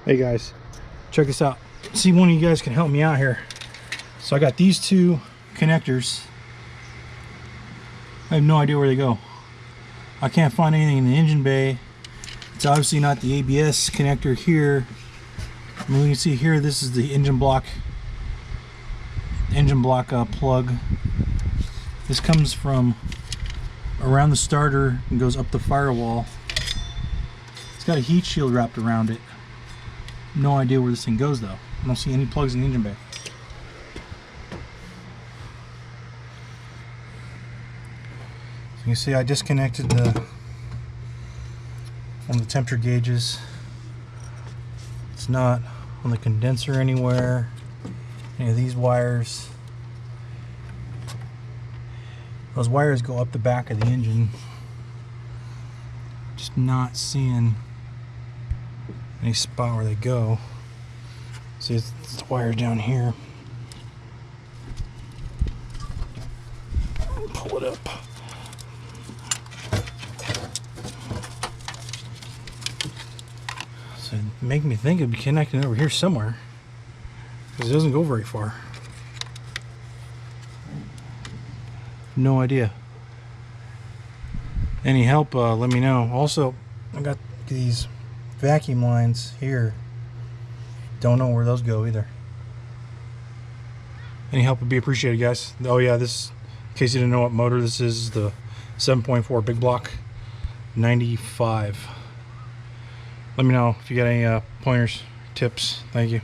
Hey guys, check this out. See, one of you guys can help me out here. So I got these two connectors. I have no idea where they go. I can't find anything in the engine bay. It's obviously not the ABS connector here. I mean, we can see here, this is the engine block plug. This comes from around the starter and goes up the firewall. It's got a heat shield wrapped around it. No idea where this thing goes though. I don't see any plugs in the engine bay. So you can see I disconnected one of the temperature gauges. It's not on the condenser anywhere. Any of these wires. Those wires go up the back of the engine. Just not seeing any spot where they go. See, it's the wires down here. Pull it up. So it make me think it'd be connecting over here somewhere, because it doesn't go very far. No idea. Any help, let me know. Also, I got these vacuum lines here. Don't know where those go either. Any help would be appreciated, guys. Oh yeah, this, in case you didn't know what motor this is the 7.4 big block 95. Let me know if you got any pointers, tips. Thank you.